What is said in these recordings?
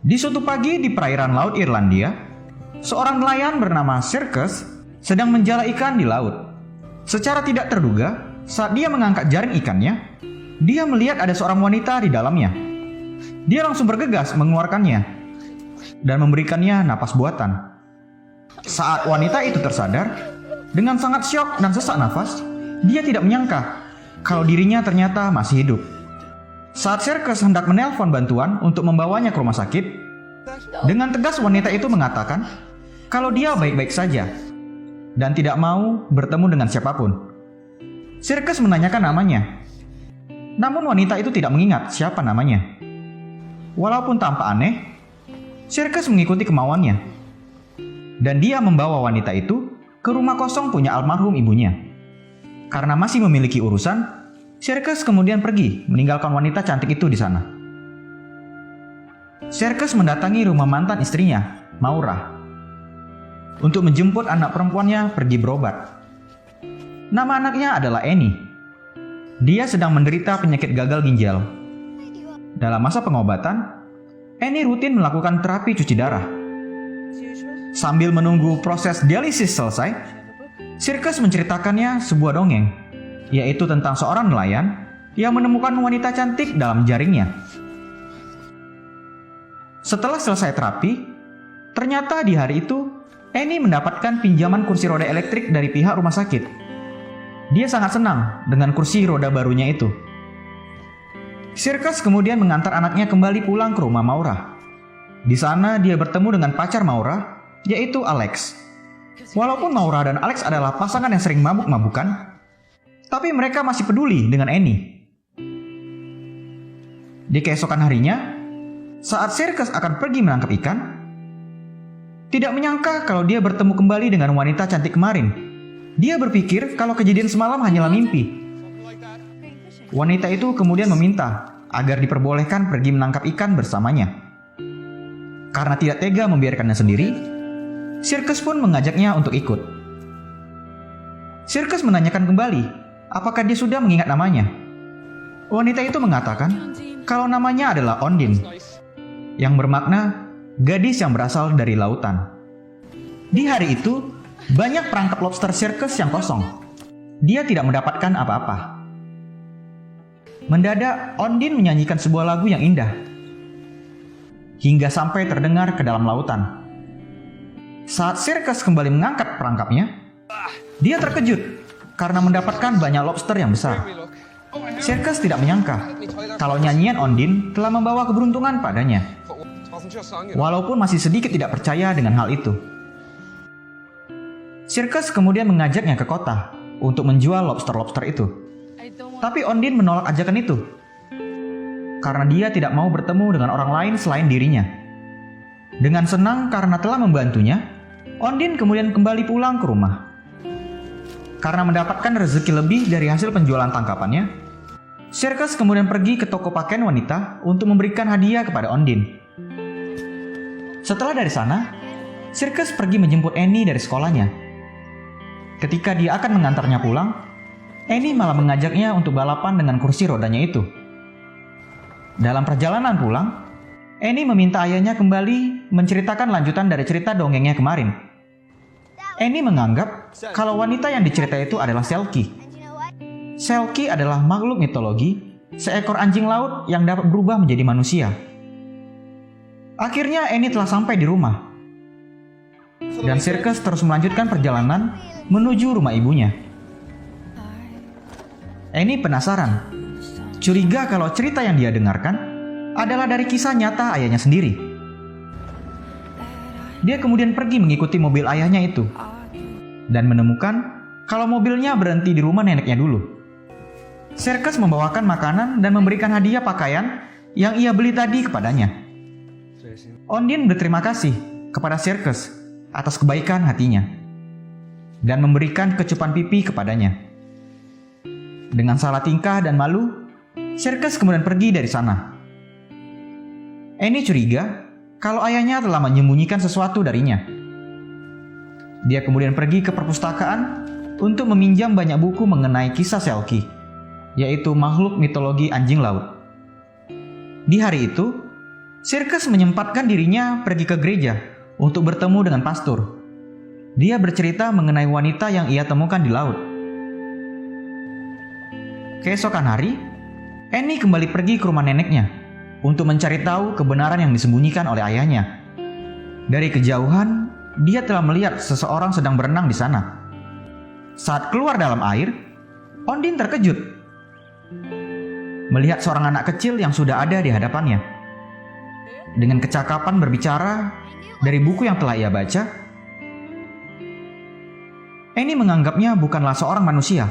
Di suatu pagi di perairan laut Irlandia, seorang nelayan bernama Circus sedang menjala ikan di laut. Secara tidak terduga, saat dia mengangkat jaring ikannya, dia melihat ada seorang wanita di dalamnya. Dia langsung bergegas mengeluarkannya dan memberikannya napas buatan. Saat wanita itu tersadar, dengan sangat syok dan sesak nafas, dia tidak menyangka kalau dirinya ternyata masih hidup. Saat Circus hendak menelpon bantuan untuk membawanya ke rumah sakit, dengan tegas wanita itu mengatakan kalau dia baik-baik saja dan tidak mau bertemu dengan siapapun. Circus menanyakan namanya, namun wanita itu tidak mengingat siapa namanya. Walaupun tampak aneh, Circus mengikuti kemauannya, dan dia membawa wanita itu ke rumah kosong punya almarhum ibunya. Karena masih memiliki urusan, Circus kemudian pergi meninggalkan wanita cantik itu di sana. Circus mendatangi rumah mantan istrinya, Maura, untuk menjemput anak perempuannya pergi berobat. Nama anaknya adalah Annie. Dia sedang menderita penyakit gagal ginjal. Dalam masa pengobatan, Annie rutin melakukan terapi cuci darah. Sambil menunggu proses dialisis selesai, Circus menceritakannya sebuah dongeng, yaitu tentang seorang nelayan yang menemukan wanita cantik dalam jaringnya. Setelah selesai terapi, ternyata di hari itu Annie mendapatkan pinjaman kursi roda elektrik dari pihak rumah sakit. Dia sangat senang dengan kursi roda barunya itu. Circus kemudian mengantar anaknya kembali pulang ke rumah Maura. Di sana dia bertemu dengan pacar Maura, yaitu Alex. Walaupun Maura dan Alex adalah pasangan yang sering mabuk-mabukan, tapi mereka masih peduli dengan Annie. Di keesokan harinya, saat Circus akan pergi menangkap ikan, tidak menyangka kalau dia bertemu kembali dengan wanita cantik kemarin. Dia berpikir kalau kejadian semalam hanyalah mimpi. Wanita itu kemudian meminta agar diperbolehkan pergi menangkap ikan bersamanya. Karena tidak tega membiarkannya sendiri, Circus pun mengajaknya untuk ikut. Circus menanyakan kembali apakah dia sudah mengingat namanya. Wanita itu mengatakan kalau namanya adalah Ondine, yang bermakna gadis yang berasal dari lautan. Di hari itu, banyak perangkap lobster Circus yang kosong. Dia tidak mendapatkan apa-apa. Mendadak, Ondine menyanyikan sebuah lagu yang indah, hingga sampai terdengar ke dalam lautan. Saat Circus kembali mengangkat perangkapnya, dia terkejut karena mendapatkan banyak lobster yang besar. Circus tidak menyangka kalau nyanyian Ondine telah membawa keberuntungan padanya. Walaupun masih sedikit tidak percaya dengan hal itu. Circus kemudian mengajaknya ke kota untuk menjual lobster-lobster itu. Tapi Ondine menolak ajakan itu karena dia tidak mau bertemu dengan orang lain selain dirinya. Dengan senang karena telah membantunya, Ondine kemudian kembali pulang ke rumah. Karena mendapatkan rezeki lebih dari hasil penjualan tangkapannya, Circus kemudian pergi ke toko pakaian wanita untuk memberikan hadiah kepada Ondine. Setelah dari sana, Circus pergi menjemput Annie dari sekolahnya. Ketika dia akan mengantarnya pulang, Annie malah mengajaknya untuk balapan dengan kursi rodanya itu. Dalam perjalanan pulang, Annie meminta ayahnya kembali menceritakan lanjutan dari cerita dongengnya kemarin. Annie menganggap kalau wanita yang diceritai itu adalah Selkie. Selkie adalah makhluk mitologi, seekor anjing laut yang dapat berubah menjadi manusia. Akhirnya Annie telah sampai di rumah, dan Circus terus melanjutkan perjalanan menuju rumah ibunya. Annie penasaran, curiga kalau cerita yang dia dengarkan adalah dari kisah nyata ayahnya sendiri. Dia kemudian pergi mengikuti mobil ayahnya itu dan menemukan kalau mobilnya berhenti di rumah neneknya dulu. Circus membawakan makanan dan memberikan hadiah pakaian yang ia beli tadi kepadanya. Ondine berterima kasih kepada Circus atas kebaikan hatinya dan memberikan kecupan pipi kepadanya. Dengan salah tingkah dan malu, Circus kemudian pergi dari sana. Annie curiga kalau ayahnya telah menyembunyikan sesuatu darinya. Dia kemudian pergi ke perpustakaan untuk meminjam banyak buku mengenai kisah Selkie, yaitu makhluk mitologi anjing laut. Di hari itu, Sirkus menyempatkan dirinya pergi ke gereja untuk bertemu dengan pastor. Dia bercerita mengenai wanita yang ia temukan di laut. Keesokan hari, Annie kembali pergi ke rumah neneknya untuk mencari tahu kebenaran yang disembunyikan oleh ayahnya. Dari kejauhan, dia telah melihat seseorang sedang berenang di sana. Saat keluar dalam air, Ondine terkejut melihat seorang anak kecil yang sudah ada di hadapannya. Dengan kecakapan berbicara dari buku yang telah ia baca, Annie menganggapnya bukanlah seorang manusia,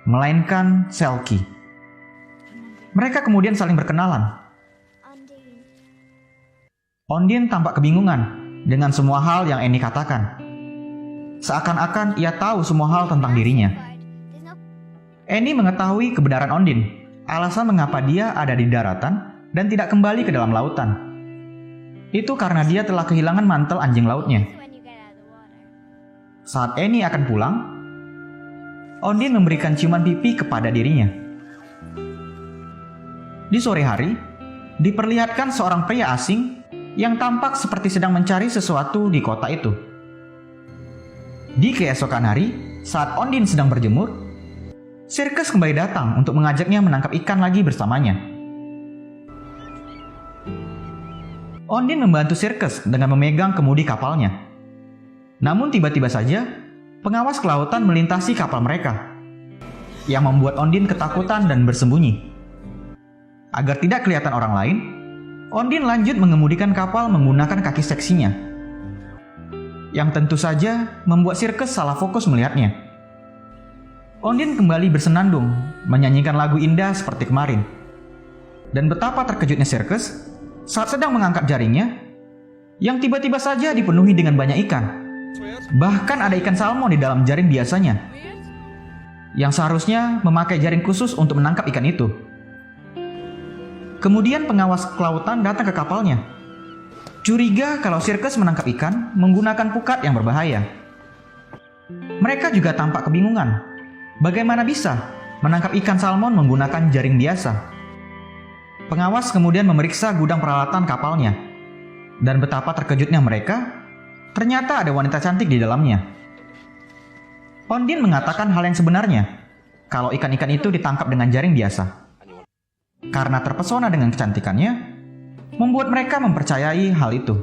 melainkan Selkie. Mereka kemudian saling berkenalan. Ondine tampak kebingungan dengan semua hal yang Annie katakan. Seakan-akan ia tahu semua hal tentang dirinya. Annie mengetahui kebenaran Ondine, alasan mengapa dia ada di daratan dan tidak kembali ke dalam lautan. Itu karena dia telah kehilangan mantel anjing lautnya. Saat Annie akan pulang, Ondine memberikan ciuman pipi kepada dirinya. Di sore hari, diperlihatkan seorang pria asing yang tampak seperti sedang mencari sesuatu di kota itu. Di keesokan hari, saat Ondine sedang berjemur, Sirkus kembali datang untuk mengajaknya menangkap ikan lagi bersamanya. Ondine membantu Sirkus dengan memegang kemudi kapalnya. Namun tiba-tiba saja, pengawas kelautan melintasi kapal mereka, yang membuat Ondine ketakutan dan bersembunyi. Agar tidak kelihatan orang lain, Ondine lanjut mengemudikan kapal menggunakan kaki seksinya, yang tentu saja membuat Sirkus salah fokus melihatnya. Ondine kembali bersenandung, menyanyikan lagu indah seperti kemarin. Dan betapa terkejutnya Sirkus saat sedang mengangkat jaringnya, yang tiba-tiba saja dipenuhi dengan banyak ikan. Bahkan ada ikan salmon di dalam jaring biasanya, yang seharusnya memakai jaring khusus untuk menangkap ikan itu. Kemudian pengawas kelautan datang ke kapalnya. Curiga kalau Sirkus menangkap ikan menggunakan pukat yang berbahaya. Mereka juga tampak kebingungan. Bagaimana bisa menangkap ikan salmon menggunakan jaring biasa? Pengawas kemudian memeriksa gudang peralatan kapalnya. Dan betapa terkejutnya mereka, ternyata ada wanita cantik di dalamnya. Ondine mengatakan hal yang sebenarnya, kalau ikan-ikan itu ditangkap dengan jaring biasa. Karena terpesona dengan kecantikannya, membuat mereka mempercayai hal itu.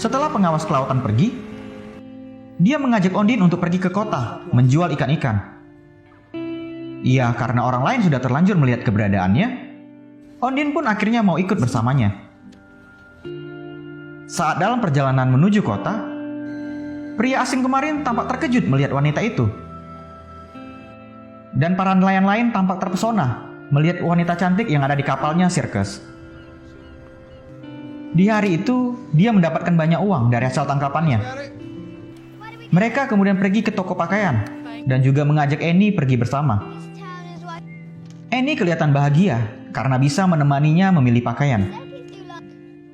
Setelah pengawas kelautan pergi, dia mengajak Ondine untuk pergi ke kota menjual ikan-ikan. Iya, karena orang lain sudah terlanjur melihat keberadaannya, Ondine pun akhirnya mau ikut bersamanya. Saat dalam perjalanan menuju kota, pria asing kemarin tampak terkejut melihat wanita itu. Dan para nelayan lain tampak terpesona melihat wanita cantik yang ada di kapalnya Sirkus. Di hari itu, dia mendapatkan banyak uang dari hasil tangkapannya. Mereka kemudian pergi ke toko pakaian dan juga mengajak Annie pergi bersama. Annie kelihatan bahagia karena bisa menemaninya memilih pakaian.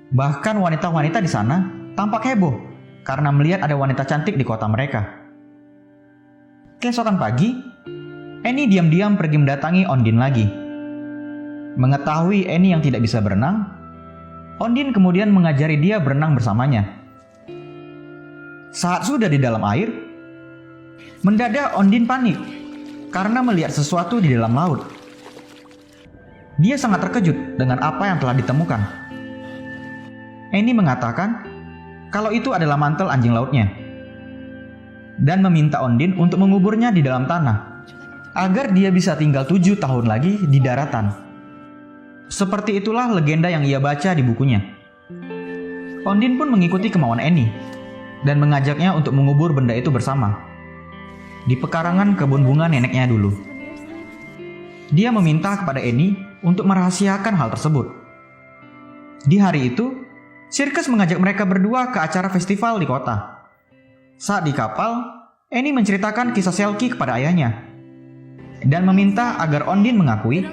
Bahkan wanita-wanita di sana tampak heboh karena melihat ada wanita cantik di kota mereka. Keesokan pagi, Annie diam-diam pergi mendatangi Ondine lagi. Mengetahui Annie yang tidak bisa berenang, Ondine kemudian mengajari dia berenang bersamanya. Saat sudah di dalam air, mendadak Ondine panik karena melihat sesuatu di dalam laut. Dia sangat terkejut dengan apa yang telah ditemukan. Annie mengatakan kalau itu adalah mantel anjing lautnya dan meminta Ondine untuk menguburnya di dalam tanah agar dia bisa tinggal 7 tahun lagi di daratan. Seperti itulah legenda yang ia baca di bukunya. Ondine pun mengikuti kemauan Annie dan mengajaknya untuk mengubur benda itu bersama di pekarangan kebun bunga neneknya dulu. Dia meminta kepada Annie untuk merahasiakan hal tersebut. Di hari itu, Sirkus mengajak mereka berdua ke acara festival di kota. Saat di kapal, Annie menceritakan kisah Selkie kepada ayahnya dan meminta agar Ondine mengakui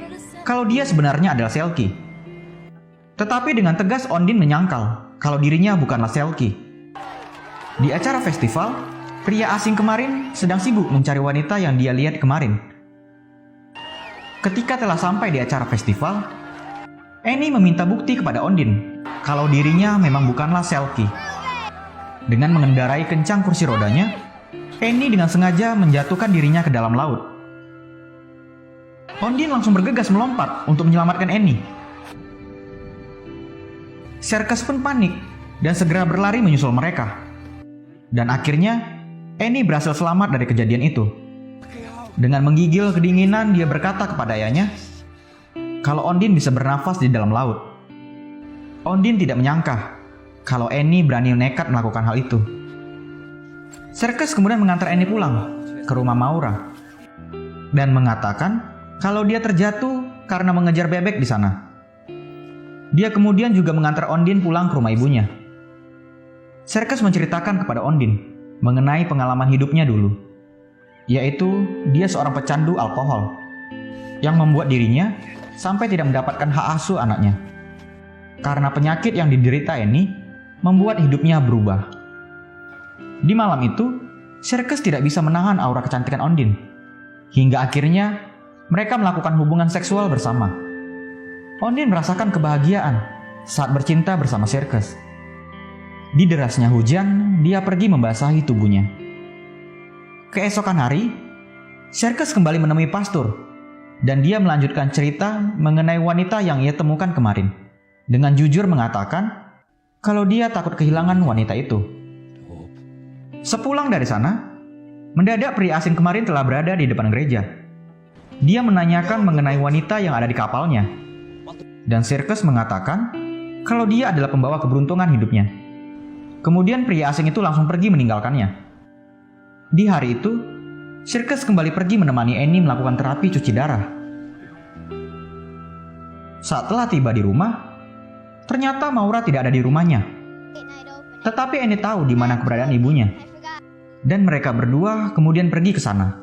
kalau dia sebenarnya adalah Selkie. Tetapi dengan tegas Ondine menyangkal kalau dirinya bukanlah Selkie. Di acara festival, pria asing kemarin sedang sibuk mencari wanita yang dia lihat kemarin. Ketika telah sampai di acara festival, Annie meminta bukti kepada Ondine kalau dirinya memang bukanlah Selkie. Dengan mengendarai kencang kursi rodanya, Annie dengan sengaja menjatuhkan dirinya ke dalam laut. Ondine langsung bergegas melompat untuk menyelamatkan Annie. Serkes pun panik dan segera berlari menyusul mereka. Dan akhirnya, Annie berhasil selamat dari kejadian itu. Dengan menggigil kedinginan, dia berkata kepada ayahnya kalau Ondine bisa bernafas di dalam laut. Ondine tidak menyangka kalau Annie berani nekat melakukan hal itu. Serkes kemudian mengantar Annie pulang ke rumah Maura dan mengatakan kalau dia terjatuh karena mengejar bebek di sana. Dia kemudian juga mengantar Ondine pulang ke rumah ibunya. Serkes menceritakan kepada Ondine mengenai pengalaman hidupnya dulu, yaitu dia seorang pecandu alkohol yang membuat dirinya sampai tidak mendapatkan hak asuh anaknya. Karena penyakit yang diderita Annie membuat hidupnya berubah. Di malam itu, Serkes tidak bisa menahan aura kecantikan Ondine. Hingga akhirnya, mereka melakukan hubungan seksual bersama. Ondine merasakan kebahagiaan saat bercinta bersama Serkes. Di derasnya hujan, dia pergi membasahi tubuhnya. Keesokan hari, Serkes kembali menemui pastor dan dia melanjutkan cerita mengenai wanita yang ia temukan kemarin dengan jujur mengatakan kalau dia takut kehilangan wanita itu. Sepulang dari sana, mendadak pria asing kemarin telah berada di depan gereja. Dia menanyakan mengenai wanita yang ada di kapalnya, dan Serkes mengatakan kalau dia adalah pembawa keberuntungan hidupnya. Kemudian pria asing itu langsung pergi meninggalkannya. Di hari itu, Serkes kembali pergi menemani Annie melakukan terapi cuci darah. Saat telah tiba di rumah, ternyata Maura tidak ada di rumahnya. Tetapi Annie tahu di mana keberadaan ibunya. Dan mereka berdua kemudian pergi ke sana.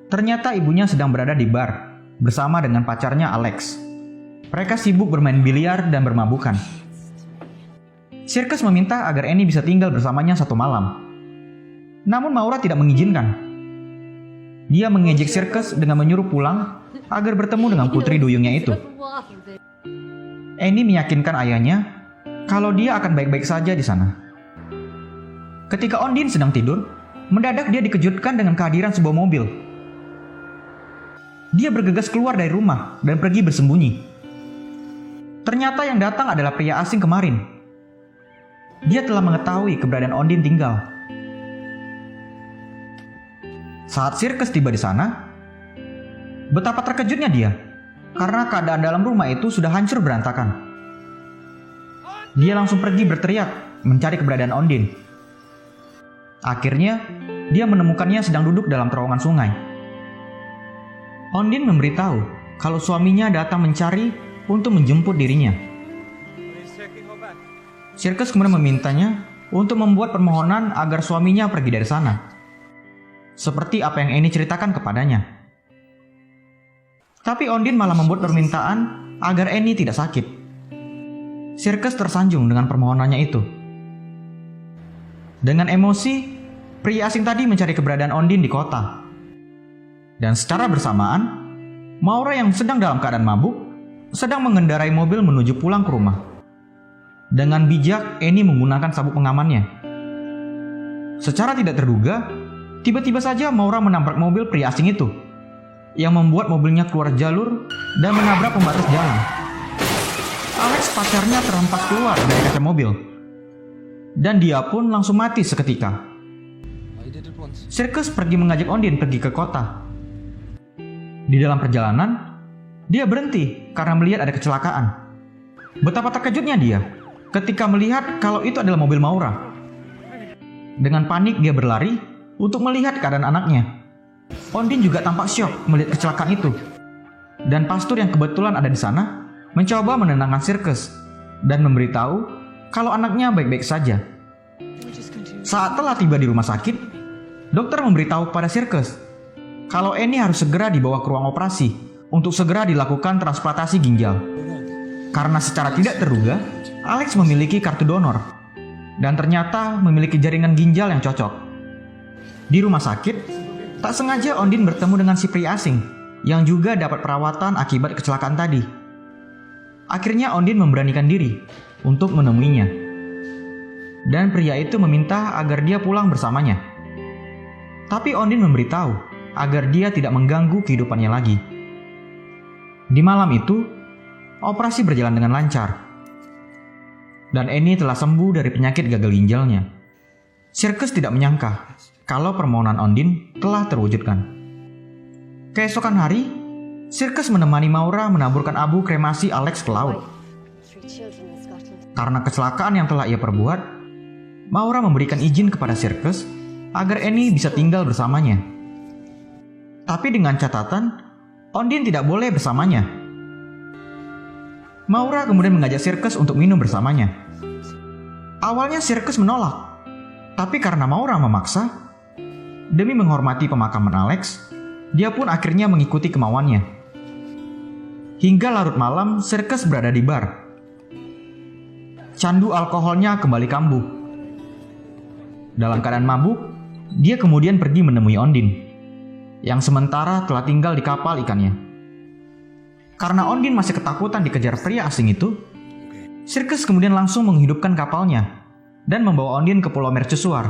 Ternyata ibunya sedang berada di bar bersama dengan pacarnya Alex. Mereka sibuk bermain biliar dan bermabukan. Serkes meminta agar Annie bisa tinggal bersamanya satu malam. Namun Maura tidak mengizinkan. Dia mengejek Serkes dengan menyuruh pulang agar bertemu dengan putri duyungnya itu. Annie meyakinkan ayahnya kalau dia akan baik-baik saja di sana. Ketika Ondine sedang tidur, mendadak dia dikejutkan dengan kehadiran sebuah mobil. Dia bergegas keluar dari rumah dan pergi bersembunyi. Ternyata yang datang adalah pria asing kemarin. Dia telah mengetahui keberadaan Ondine tinggal. Saat Serkes tiba di sana, betapa terkejutnya dia karena keadaan dalam rumah itu sudah hancur berantakan. Dia langsung pergi berteriak mencari keberadaan Ondine. Akhirnya, dia menemukannya sedang duduk dalam terowongan sungai. Ondine memberitahu kalau suaminya datang mencari untuk menjemput dirinya. Serkes kemudian memintanya untuk membuat permohonan agar suaminya pergi dari sana, seperti apa yang Annie ceritakan kepadanya. Tapi Ondine malah membuat permintaan agar Annie tidak sakit. Serkes tersanjung dengan permohonannya itu. Dengan emosi, pria asing tadi mencari keberadaan Ondine di kota. Dan secara bersamaan, Maura yang sedang dalam keadaan mabuk sedang mengendarai mobil menuju pulang ke rumah. Dengan bijak, Annie menggunakan sabuk pengamannya. Secara tidak terduga, tiba-tiba saja Maura menabrak mobil pria asing itu, yang membuat mobilnya keluar jalur dan menabrak pembatas jalan. Alex pacarnya terhempas keluar dari kaca mobil, dan dia pun langsung mati seketika. Serkes pergi mengajak Ondine pergi ke kota. Di dalam perjalanan, dia berhenti karena melihat ada kecelakaan. Betapa terkejutnya dia ketika melihat kalau itu adalah mobil Maura. Dengan panik dia berlari untuk melihat keadaan anaknya. Ondine juga tampak syok melihat kecelakaan itu. Dan pastor yang kebetulan ada di sana mencoba menenangkan Serkes dan memberitahu kalau anaknya baik-baik saja. Saat telah tiba di rumah sakit, dokter memberitahu kepada Serkes kalau Annie harus segera dibawa ke ruang operasi untuk segera dilakukan transplantasi ginjal. Karena secara tidak terduga, Alex memiliki kartu donor dan ternyata memiliki jaringan ginjal yang cocok. Di rumah sakit, tak sengaja Ondine bertemu dengan si pria asing yang juga dapat perawatan akibat kecelakaan tadi. Akhirnya Ondine memberanikan diri untuk menemuinya. Dan pria itu meminta agar dia pulang bersamanya. Tapi Ondine memberitahu agar dia tidak mengganggu kehidupannya lagi. Di malam itu, operasi berjalan dengan lancar. Dan Annie telah sembuh dari penyakit gagal ginjalnya. Sirkus tidak menyangka kalau permohonan Ondine telah terwujudkan. Keesokan hari, Sirkus menemani Maura menaburkan abu kremasi Alex ke laut. Karena kecelakaan yang telah ia perbuat, Maura memberikan izin kepada Sirkus agar Annie bisa tinggal bersamanya. Tapi dengan catatan, Ondine tidak boleh bersamanya. Maura kemudian mengajak Sirkus untuk minum bersamanya. Awalnya Sirkus menolak, tapi karena Maura memaksa, demi menghormati pemakaman Alex, dia pun akhirnya mengikuti kemauannya. Hingga larut malam, Sirkus berada di bar. Candu alkoholnya kembali kambuh. Dalam keadaan mabuk, dia kemudian pergi menemui Ondine, yang sementara telah tinggal di kapal ikannya. Karena Ondine masih ketakutan dikejar pria asing itu, Sirkus kemudian langsung menghidupkan kapalnya dan membawa Ondine ke Pulau Mercusuar,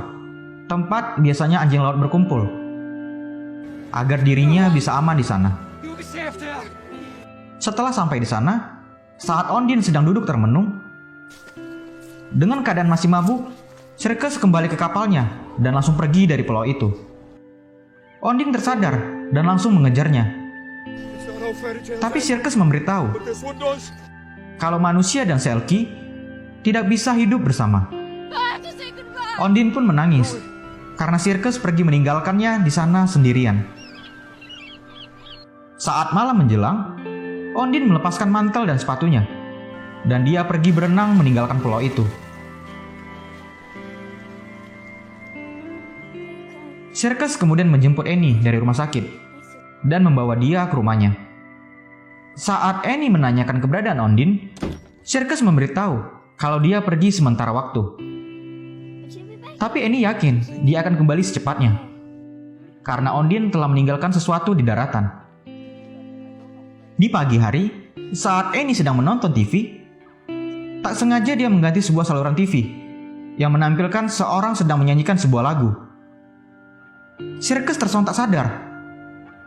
tempat biasanya anjing laut berkumpul, agar dirinya bisa aman di sana. Setelah sampai di sana, saat Ondine sedang duduk termenung, dengan keadaan masih mabuk, Sirkus kembali ke kapalnya dan langsung pergi dari pulau itu. Ondine tersadar dan langsung mengejarnya. Tapi Sirkus memberitahu kalau manusia dan Selkie tidak bisa hidup bersama. Ondine pun menangis karena Sirkus pergi meninggalkannya di sana sendirian. Saat malam menjelang, Ondine melepaskan mantel dan sepatunya, dan dia pergi berenang meninggalkan pulau itu. Sirkus kemudian menjemput Annie dari rumah sakit dan membawa dia ke rumahnya. Saat Annie menanyakan keberadaan Ondine, Sirkus memberitahu kalau dia pergi sementara waktu. Tapi Annie yakin dia akan kembali secepatnya, karena Ondine telah meninggalkan sesuatu di daratan. Di pagi hari, saat Annie sedang menonton TV, tak sengaja dia mengganti sebuah saluran TV yang menampilkan seorang sedang menyanyikan sebuah lagu. Sirkus tersontak sadar,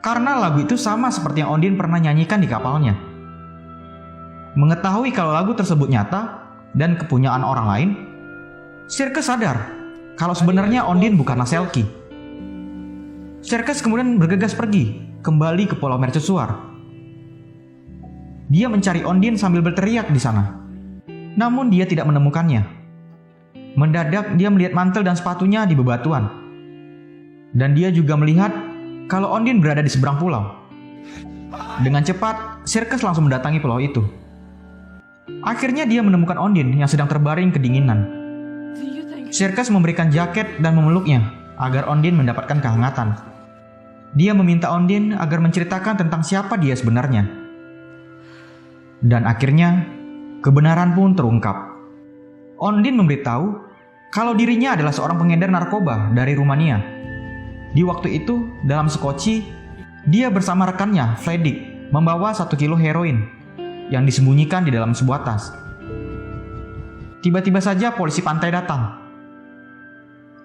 karena lagu itu sama seperti yang Ondine pernah nyanyikan di kapalnya. Mengetahui kalau lagu tersebut nyata dan kepunyaan orang lain, Sirkus sadar kalau sebenarnya Ondine bukanlah Selkie. Sirkus kemudian bergegas pergi kembali ke Pulau Mercusuar. Dia mencari Ondine sambil berteriak di sana. Namun dia tidak menemukannya. Mendadak dia melihat mantel dan sepatunya di bebatuan. Dan dia juga melihat kalau Ondine berada di seberang pulau. Dengan cepat, Sirkus langsung mendatangi pulau itu. Akhirnya dia menemukan Ondine yang sedang terbaring kedinginan. Sirkus memberikan jaket dan memeluknya agar Ondine mendapatkan kehangatan. Dia meminta Ondine agar menceritakan tentang siapa dia sebenarnya. Dan akhirnya, kebenaran pun terungkap. Ondine memberitahu kalau dirinya adalah seorang pengedar narkoba dari Rumania. Di waktu itu, dalam sekoci, dia bersama rekannya, Vladik, membawa 1 kilo heroin yang disembunyikan di dalam sebuah tas. Tiba-tiba saja polisi pantai datang.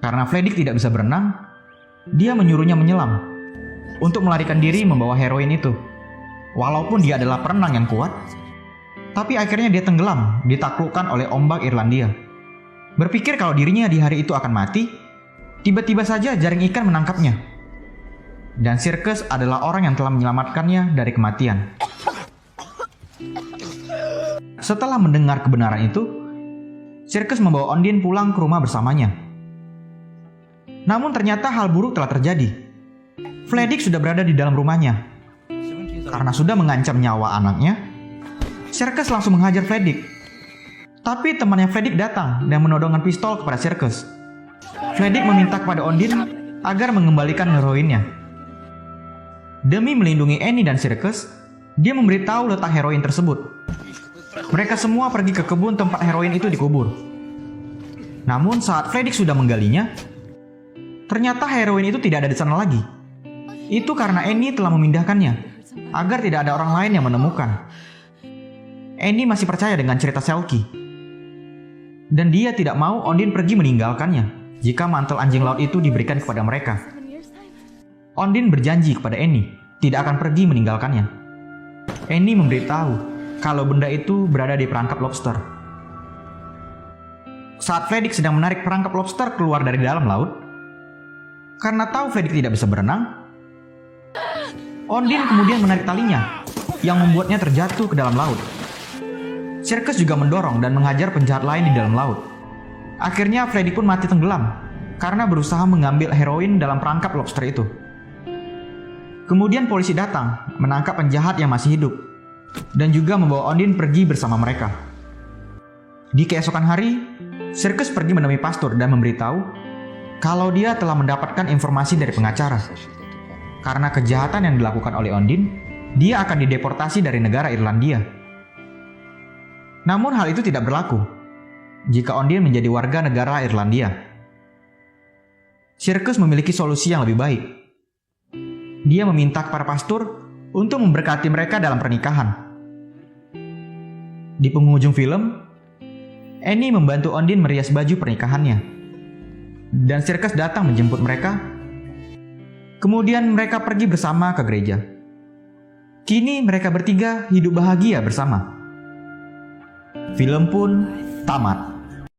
Karena Vladik tidak bisa berenang, dia menyuruhnya menyelam untuk melarikan diri membawa heroin itu. Walaupun dia adalah perenang yang kuat, tapi akhirnya dia tenggelam ditaklukkan oleh ombak Irlandia. Berpikir kalau dirinya di hari itu akan mati, tiba-tiba saja jaring ikan menangkapnya. Dan Sirkus adalah orang yang telah menyelamatkannya dari kematian. Setelah mendengar kebenaran itu, Sirkus membawa Ondine pulang ke rumah bersamanya. Namun ternyata hal buruk telah terjadi. Vladik sudah berada di dalam rumahnya. Karena sudah mengancam nyawa anaknya, Sirkus langsung menghajar Vladik. Tapi temannya Vladik datang dan menodongkan pistol kepada Sirkus. Vladik meminta kepada Ondine agar mengembalikan heroinnya. Demi melindungi Annie dan Sirkus, dia memberitahu letak heroin tersebut. Mereka semua pergi ke kebun tempat heroin itu dikubur. Namun saat Vladik sudah menggalinya, ternyata heroin itu tidak ada di sana lagi. Itu karena Annie telah memindahkannya agar tidak ada orang lain yang menemukan. Annie masih percaya dengan cerita Selkie. Dan dia tidak mau Ondine pergi meninggalkannya jika mantel anjing laut itu diberikan kepada mereka. Ondine berjanji kepada Annie tidak akan pergi meninggalkannya. Annie memberitahu kalau benda itu berada di perangkap lobster. Saat Fredrik sedang menarik perangkap lobster keluar dari dalam laut, karena tahu Fredrik tidak bisa berenang, Ondine kemudian menarik talinya yang membuatnya terjatuh ke dalam laut. Circus juga mendorong dan menghajar penjahat lain di dalam laut. Akhirnya Fredrik pun mati tenggelam karena berusaha mengambil heroin dalam perangkap lobster itu. Kemudian polisi datang menangkap penjahat yang masih hidup dan juga membawa Ondine pergi bersama mereka. Di keesokan hari, Circus pergi menemui pastor dan memberitahu kalau dia telah mendapatkan informasi dari pengacara. Karena kejahatan yang dilakukan oleh Ondine, dia akan dideportasi dari negara Irlandia. Namun hal itu tidak berlaku jika Ondine menjadi warga negara Irlandia. Circus memiliki solusi yang lebih baik. Dia meminta kepada pastor untuk memberkati mereka dalam pernikahan. Di penghujung film, Annie membantu Ondine merias baju pernikahannya. Dan Circus datang menjemput mereka. Kemudian mereka pergi bersama ke gereja. Kini mereka bertiga hidup bahagia bersama. Film pun tamat.